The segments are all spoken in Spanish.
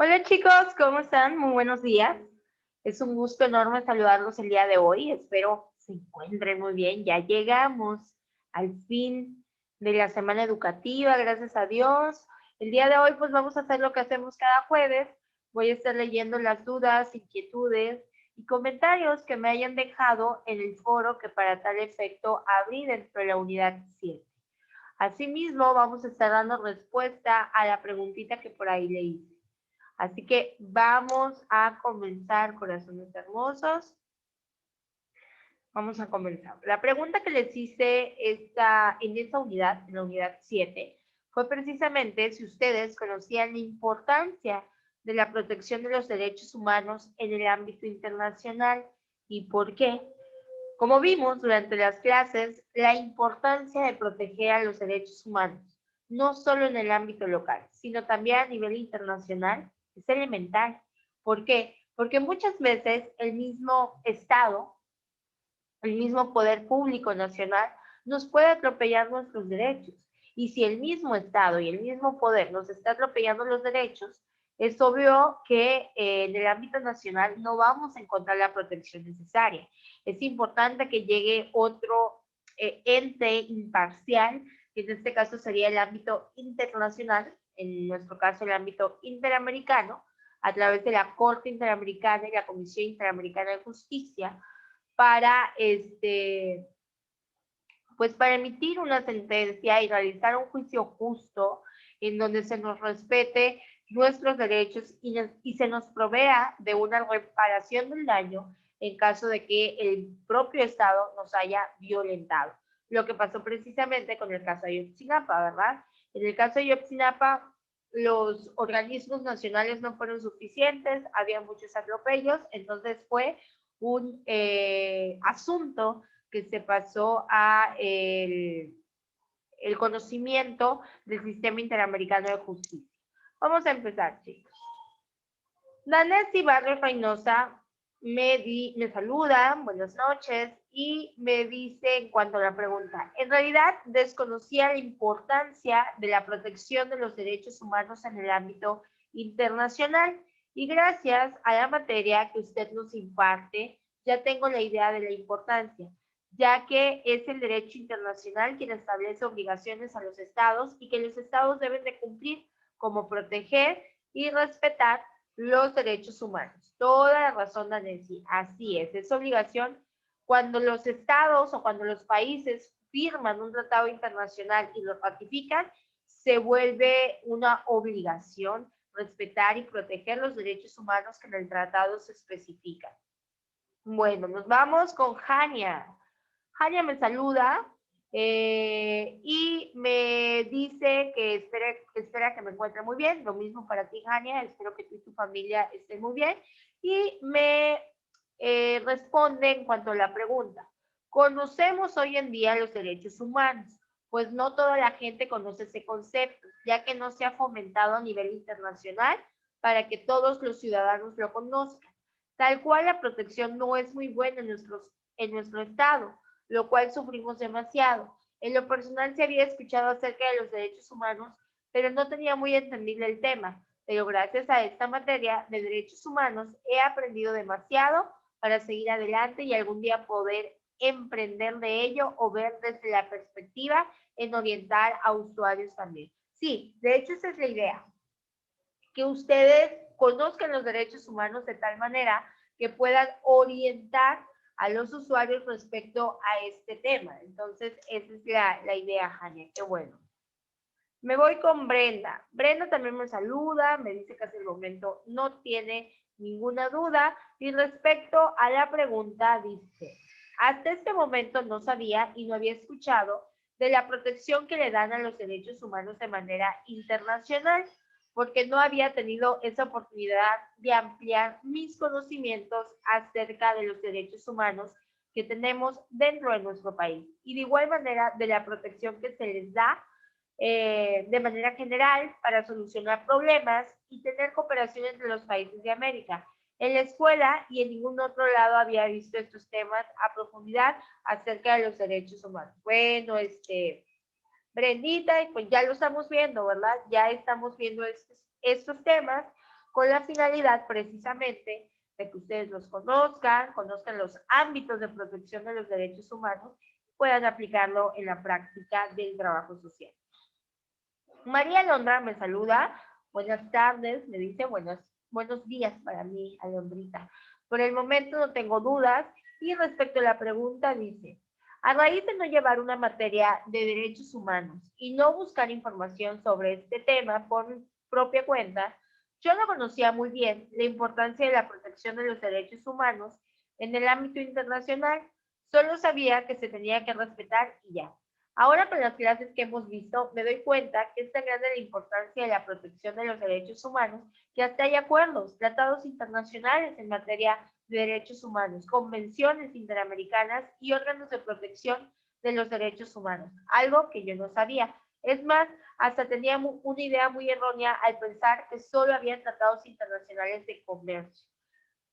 Hola chicos, ¿cómo están? Muy buenos días. Es un gusto enorme saludarlos el día de hoy. Espero se encuentren muy bien. Ya llegamos al fin de la semana educativa, gracias a Dios. El día de hoy pues vamos a hacer lo que hacemos cada jueves. Voy a estar leyendo las dudas, inquietudes y comentarios que me hayan dejado en el foro que para tal efecto abrí dentro de la unidad 7. Asimismo, vamos a estar dando respuesta a la preguntita que por ahí le hice. Así que vamos a comenzar, corazones hermosos. Vamos a comenzar. La pregunta que les hice en esta unidad, en la unidad 7, fue precisamente si ustedes conocían la importancia de la protección de los derechos humanos en el ámbito internacional y por qué. Como vimos durante las clases, la importancia de proteger a los derechos humanos, no solo en el ámbito local, sino también a nivel internacional, es elemental. ¿Por qué? Porque muchas veces el mismo Estado, el mismo poder público nacional, nos puede atropellar nuestros derechos. Y si el mismo Estado y el mismo poder nos está atropellando los derechos, es obvio que en el ámbito nacional no vamos a encontrar la protección necesaria. Es importante que llegue otro ente imparcial, que en este caso sería el ámbito internacional, en nuestro caso el ámbito interamericano, a través de la Corte Interamericana y la Comisión Interamericana de Justicia, para pues para emitir una sentencia y realizar un juicio justo en donde se nos respete nuestros derechos y se nos provea de una reparación del daño en caso de que el propio Estado nos haya violentado. Lo que pasó precisamente con el caso de Ayotzinapa, ¿verdad? En el caso de Ayotzinapa, los organismos nacionales no fueron suficientes, había muchos atropellos, entonces fue un asunto que se pasó a el conocimiento del Sistema Interamericano de Justicia. Vamos a empezar, chicos. Nancy Barrio Reynosa me saluda, buenas noches, y me dice en cuanto a la pregunta, en realidad desconocía la importancia de la protección de los derechos humanos en el ámbito internacional y gracias a la materia que usted nos imparte, ya tengo la idea de la importancia, ya que es el derecho internacional quien establece obligaciones a los estados y que los estados deben de cumplir como proteger y respetar los derechos humanos. Toda la razón, Nancy. Así es obligación. Cuando los estados o cuando los países firman un tratado internacional y lo ratifican, se vuelve una obligación respetar y proteger los derechos humanos que en el tratado se especifican. Bueno, nos vamos con Jania. Jania me saluda y me dice que espera que me encuentre muy bien. Lo mismo para ti, Jania. Espero que tú y tu familia estén muy bien. Y me responde en cuanto a la pregunta. ¿Conocemos hoy en día los derechos humanos? Pues no toda la gente conoce ese concepto, ya que no se ha fomentado a nivel internacional para que todos los ciudadanos lo conozcan. Tal cual la protección no es muy buena en nuestro estado, lo cual sufrimos demasiado. En lo personal se había escuchado acerca de los derechos humanos, pero no tenía muy entendible el tema. Pero gracias a esta materia de derechos humanos he aprendido demasiado para seguir adelante y algún día poder emprender de ello o ver desde la perspectiva en orientar a usuarios también. Sí, de hecho esa es la idea, que ustedes conozcan los derechos humanos de tal manera que puedan orientar a los usuarios respecto a este tema. Entonces, esa es la idea, Jania. Qué bueno. Me voy con Brenda. Brenda también me saluda, me dice que hasta el momento no tiene ninguna duda. Y respecto a la pregunta, dice, hasta este momento no sabía y no había escuchado de la protección que le dan a los derechos humanos de manera internacional, porque no había tenido esa oportunidad de ampliar mis conocimientos acerca de los derechos humanos que tenemos dentro de nuestro país. Y de igual manera de la protección que se les da de manera general para solucionar problemas y tener cooperación entre los países de América. En la escuela y en ningún otro lado había visto estos temas a profundidad acerca de los derechos humanos. Bueno, Brendita, pues ya lo estamos viendo, ¿verdad? Ya estamos viendo estos temas con la finalidad precisamente de que ustedes los conozcan, conozcan los ámbitos de protección de los derechos humanos y puedan aplicarlo en la práctica del trabajo social. María Alondra me saluda, buenas tardes, me dice buenos días para mí, Alondrita. Por el momento no tengo dudas y respecto a la pregunta dice, a raíz de no llevar una materia de derechos humanos y no buscar información sobre este tema por mi propia cuenta, yo no conocía muy bien la importancia de la protección de los derechos humanos en el ámbito internacional. Solo sabía que se tenía que respetar y ya. Ahora con las clases que hemos visto, me doy cuenta que es tan grande la importancia de la protección de los derechos humanos que hasta hay acuerdos, tratados internacionales en materia de derechos humanos, convenciones interamericanas y órganos de protección de los derechos humanos, algo que yo no sabía. Es más, hasta tenía una idea muy errónea al pensar que solo había tratados internacionales de comercio.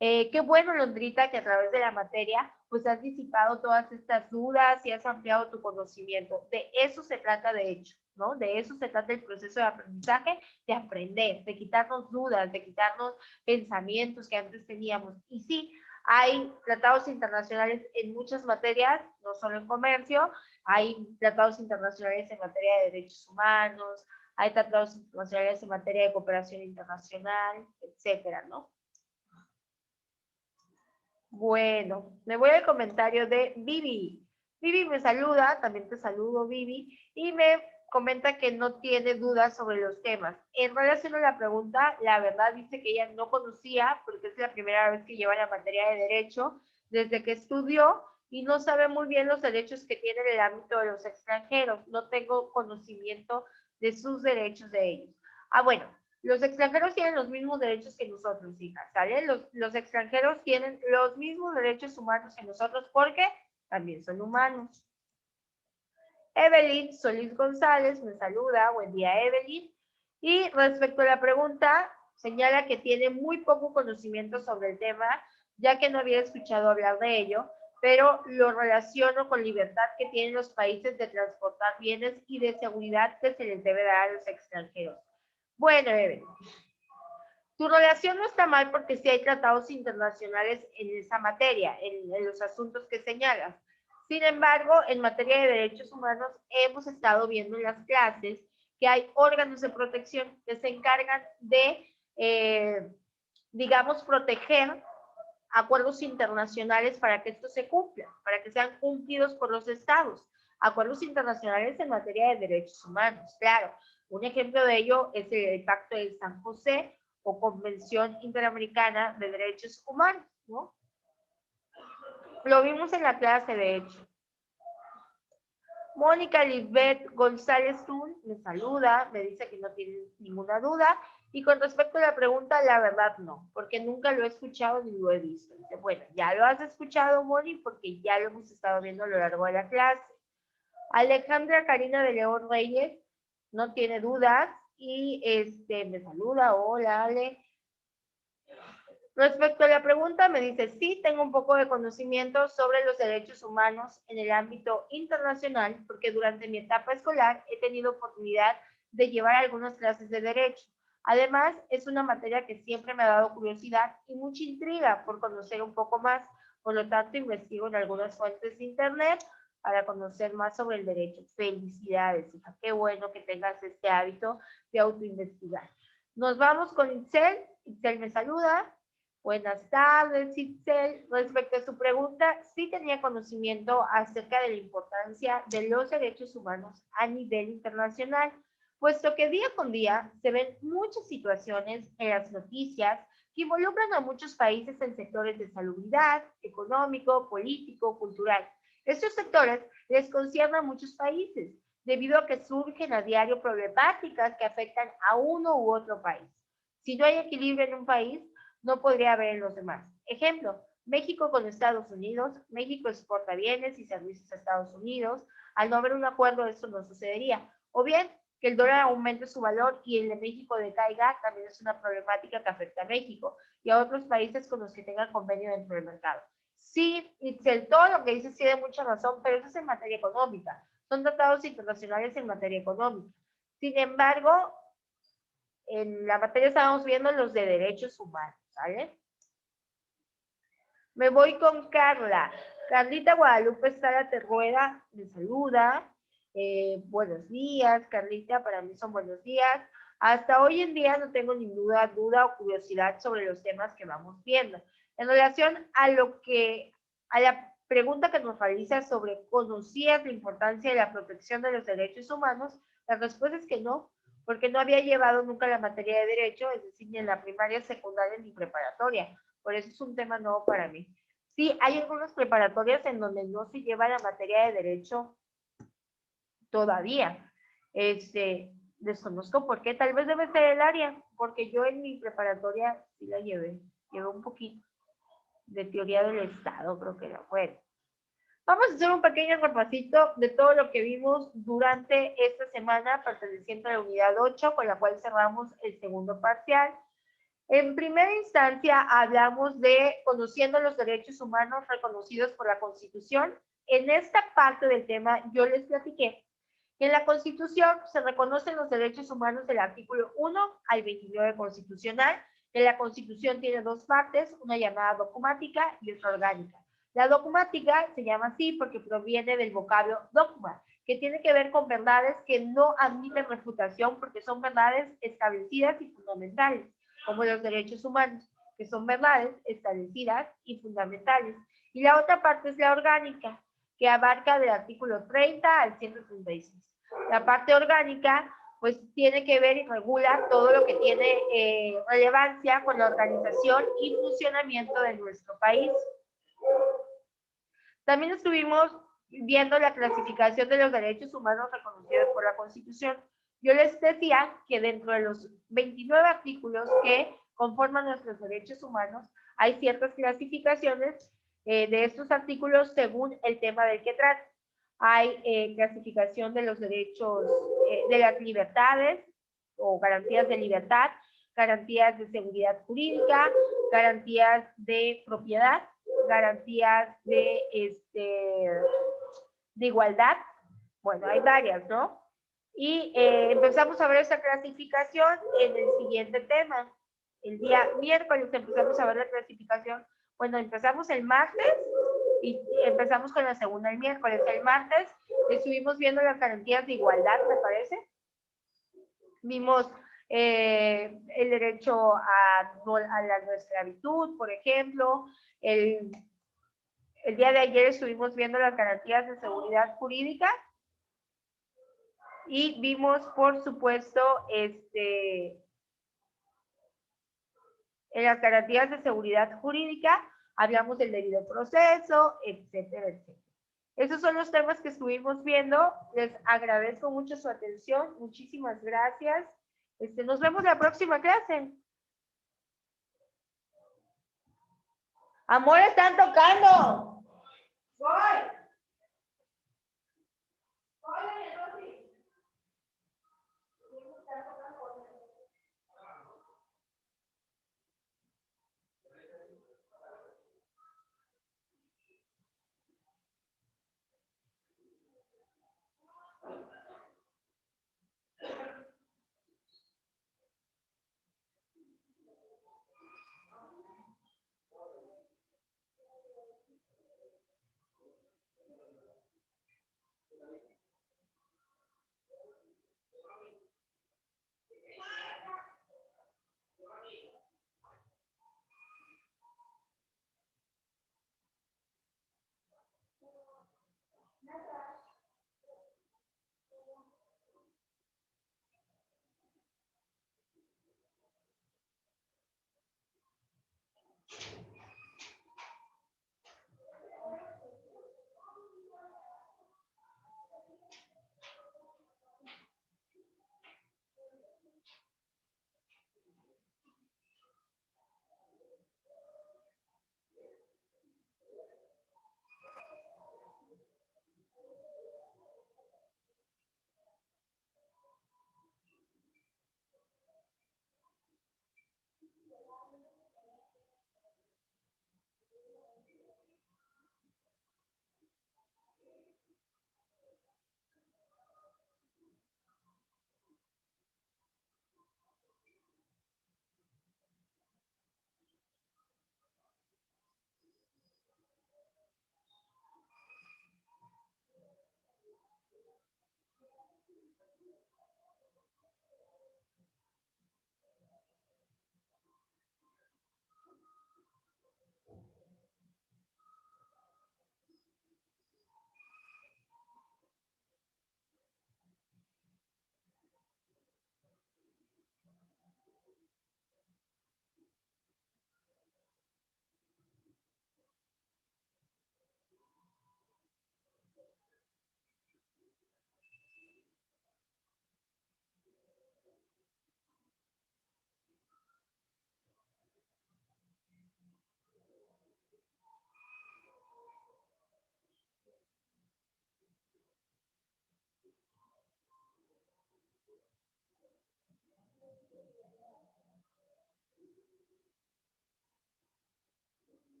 Qué bueno, Londrita, que a través de la materia pues has disipado todas estas dudas y has ampliado tu conocimiento. De eso se trata, de hecho, ¿no? De eso se trata el proceso de aprendizaje, de aprender, de quitarnos dudas, de quitarnos pensamientos que antes teníamos. Y sí, hay tratados internacionales en muchas materias, no solo en comercio, hay tratados internacionales en materia de derechos humanos, hay tratados internacionales en materia de cooperación internacional, etcétera, ¿no? Bueno, me voy al comentario de Vivi. Vivi me saluda, también te saludo, Vivi, y me comenta que no tiene dudas sobre los temas. En relación a la pregunta, la verdad dice que ella no conocía, porque es la primera vez que lleva la materia de derecho desde que estudió y no sabe muy bien los derechos que tiene en el ámbito de los extranjeros. No tengo conocimiento de sus derechos de ellos. Ah, bueno, los extranjeros tienen los mismos derechos que nosotros, hija, ¿sale? Los extranjeros tienen los mismos derechos humanos que nosotros porque también son humanos. Evelyn Solís González me saluda, buen día Evelyn. Y respecto a la pregunta, señala que tiene muy poco conocimiento sobre el tema, ya que no había escuchado hablar de ello, pero lo relaciono con libertad que tienen los países de transportar bienes y de seguridad que se les debe dar a los extranjeros. Bueno, Evelyn, tu relación no está mal porque sí hay tratados internacionales en esa materia, en los asuntos que señalas. Sin embargo, en materia de derechos humanos hemos estado viendo en las clases que hay órganos de protección que se encargan de, digamos, proteger acuerdos internacionales para que esto se cumpla, para que sean cumplidos por los estados. Acuerdos internacionales en materia de derechos humanos, claro. Un ejemplo de ello es el Pacto de San José o Convención Interamericana de Derechos Humanos, ¿no? Lo vimos en la clase, de hecho. Mónica Lisbeth González Tun me saluda, me dice que no tiene ninguna duda. Y con respecto a la pregunta, la verdad no, porque nunca lo he escuchado ni lo he visto. Dice, bueno, ya lo has escuchado, Moni, porque ya lo hemos estado viendo a lo largo de la clase. Alejandra Karina de León Reyes no tiene dudas y me saluda, hola Ale. Respecto a la pregunta, me dice, sí, tengo un poco de conocimiento sobre los derechos humanos en el ámbito internacional, porque durante mi etapa escolar he tenido oportunidad de llevar algunas clases de derecho. Además, es una materia que siempre me ha dado curiosidad y mucha intriga por conocer un poco más. Por lo tanto, investigo en algunas fuentes de internet para conocer más sobre el derecho. Felicidades, hija. Qué bueno que tengas este hábito de autoinvestigar. Nos vamos con Itzel. Itzel me saluda. Buenas tardes, Itzel. Respecto a su pregunta, sí tenía conocimiento acerca de la importancia de los derechos humanos a nivel internacional, puesto que día con día se ven muchas situaciones en las noticias que involucran a muchos países en sectores de salubridad, económico, político, cultural. Estos sectores les conciernen a muchos países, debido a que surgen a diario problemáticas que afectan a uno u otro país. Si no hay equilibrio en un país, no podría haber en los demás. Ejemplo, México con Estados Unidos. México exporta bienes y servicios a Estados Unidos. Al no haber un acuerdo, esto no sucedería. O bien, que el dólar aumente su valor y el de México decaiga, también es una problemática que afecta a México y a otros países con los que tengan convenio dentro del mercado. Sí, Itzel, todo lo que dices tiene mucha razón, pero eso es en materia económica. Son tratados internacionales en materia económica. Sin embargo, en la materia estábamos viendo los de derechos humanos, ¿sale? Me voy con Carla. Carlita Guadalupe Estrada Terrueda me saluda. Buenos días, Carlita, para mí son buenos días. Hasta hoy en día no tengo ninguna duda o curiosidad sobre los temas que vamos viendo. En relación a la pregunta que nos realiza sobre ¿conocías la importancia de la protección de los derechos humanos? La respuesta es que no, porque no había llevado nunca la materia de derecho, es decir, ni en la primaria, secundaria ni preparatoria. Por eso es un tema nuevo para mí. Sí, hay algunas preparatorias en donde no se lleva la materia de derecho todavía. Desconozco por qué, tal vez debe ser el área, porque yo en mi preparatoria sí la llevé un poquito de teoría del Estado, creo que era bueno. Vamos a hacer un pequeño repasito de todo lo que vimos durante esta semana perteneciente a la unidad 8, con la cual cerramos el segundo parcial. En primera instancia, hablamos de conociendo los derechos humanos reconocidos por la Constitución. En esta parte del tema, yo les platiqué que en la Constitución se reconocen los derechos humanos del artículo 1 al 29 constitucional, que la Constitución tiene dos partes, una llamada dogmática y otra orgánica. La dogmática se llama así porque proviene del vocablo dogma, que tiene que ver con verdades que no admiten refutación porque son verdades establecidas y fundamentales, como los derechos humanos, que son verdades establecidas y fundamentales. Y la otra parte es la orgánica, que abarca del artículo 30 al 136. La parte orgánica, pues tiene que ver y regula todo lo que tiene relevancia con la organización y funcionamiento de nuestro país. También estuvimos viendo la clasificación de los derechos humanos reconocidos por la Constitución. Yo les decía que dentro de los 29 artículos que conforman nuestros derechos humanos, hay ciertas clasificaciones de estos artículos según el tema del que trata. Hay clasificación de los derechos, de las libertades o garantías de libertad, garantías de seguridad jurídica, garantías de propiedad, garantías de igualdad. Bueno, hay varias, ¿no? Y empezamos a ver esta clasificación en el siguiente tema. El día miércoles empezamos a ver la clasificación. Bueno, empezamos el martes y empezamos con la segunda el miércoles. El martes estuvimos viendo las garantías de igualdad, me parece. Vimos el derecho a la no esclavitud, por ejemplo. El día de ayer estuvimos viendo las garantías de seguridad jurídica y vimos, por supuesto, en las garantías de seguridad jurídica hablamos del debido proceso, etcétera, etcétera. Esos son los temas que estuvimos viendo. Les agradezco mucho su atención. Muchísimas gracias. Nos vemos la próxima clase. Amor, están tocando. Voy.